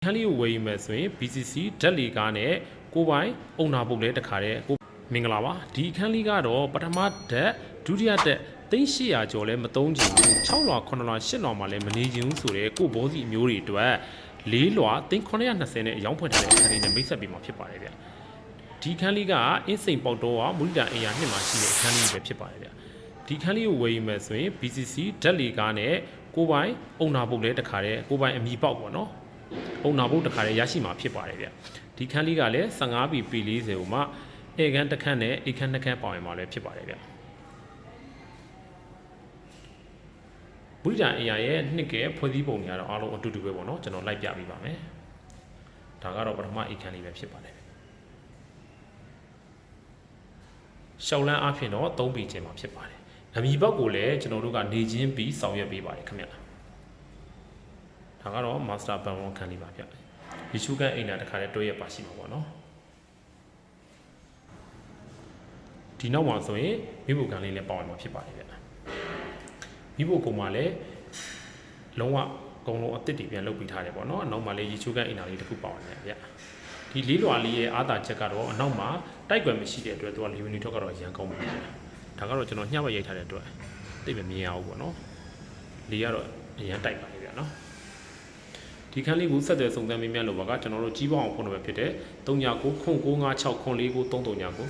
န်းလေးကိုဝယ်ယူမယ်ဆိုရင် BCC ဓာတ်လီကားနဲ့ကိုပိုင်အုံနာပုတ်လဲတခါတည်းမင်္ဂလာပါဒီအခန်းလေးကတော့ပထမဓာတ်ဒုတိယဓာတ်3800ကျော်လဲမသုံးချင်ဘူး6လွှာ9လွှာ10လွှာမှလည်းမနေချင်ဘူးဆိုတော့ကိုဘောစီအမျိုးတွေအတွက်4လွှာ3920နဲ့အယောင်းဖွင့်ထားတဲ့အခန်းလေးနဲ့မိတ်ဆက်ပေးမှာဖြစ်ပါတယ်ဗျဒီခန်းလေးကအင်းစိန်ပေါက်တော့မူလတန်အိမ်ယာနှစ်မှာရှိတဲ့အခန်းလေးပဲဖြစ်ပါတယ်ဗျဒီခန်းလေးကိုဝယ်ယူမယ်ဆိုရင် BCC ဓာတ်လီကားနဲ့ကိုပိုင်အုံနာပုတ်လဲတခါတည်းကိုပိုင်အမီပေါက်ပေါ့နော်အုံနာပုတ်တခါတည်းရရှိမှာဖြစ်ပါတယ်ဗျဒီခန်းလေးကလည်း15 P40 ကိုမှဧကန်တစ်ခန်းနဲ့ဧကန်နှစ်ခန်းပေါင်ရင်မှာလည်းဖြစ်ပါတယ်ဗျမူလတန်အိမ်ယာရဲ့နှစ်ကဲဖွဲ့စည်းပုံတွေကတော့အားလုံးအတူတူပဲပေါ့နော်ကျွန်တော်လိုက်ပြပေးပါမယ်ဒါကတော့ပထမဧကန်လေးပဲဖြစ်ပါတယ်ရှောက်လန်းအဖြစ်တော့3ပေချင်းမှာဖြစ်ပါတယ်အမီပေါက်ကိုလည်းကျွန်တော်တို့ကနေချင်းပြီးဆောင်ရွက်ပေးပါတယ်ခင်ဗျဒါကတော့ master plan 1ခန်းလေးပါဗျဒီရှုကန်အိမ်နာတစ်ခါတည်းတွဲရပါရှိမှာပေါ့နော်ဒီနောက်မှာဆိုရင်မိဖို့ကန်လေးလည်းပေါဝင်မှာဖြစ်ပါတယ်ဗျမိဖို့ကုံမှာလည်းလုံးဝအကုန်လုံးအသစ်တွေပြန်လုပ်ပြီးထားတယ်ပေါ့နော်အနောက်မှာလည်းရေချိုးကန်အိမ်နာလေးတစ်ခုပေါဝင်တယ်ဗျဒီလေးလွာလေးရဲ့အားသာချက်ကတော့အနောက်မှာတိုက်ကွယ်မရှိတဲ့အတွက်သူကလီဗီနီထုတ်ကတော့ရန်ကောင်းပါတယ်ဒါကတော့ကျွန်တော်ညှပ်ဝက်ရိုက်ထားတဲ့အတွက်သိမမြင်ရဘူးပေါ့နော်လေးကတော့အရန်တိုက်ပါလေဗျနော်ဒီခန်းလေးကိုဆက်သွယ်စုံစမ်းမေးမြန်းလို့ပါကကျွန်တော်တို့ကြီးပေါအောင်ဖုန်းနံပါတ်ဖြစ်တဲ့3999569439ကို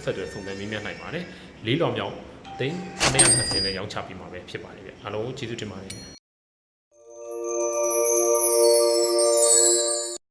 ဆက်သွယ်စုံစမ်းမေးမြန်းနိုင်ပါတယ်လေးလောင်မြောက်သိန်း920နဲ့ရောင်းချပြီးမှာပဲဖြစ်ပါတယ်ဗျအားလုံးကျေးဇူးတင်ပါတယ်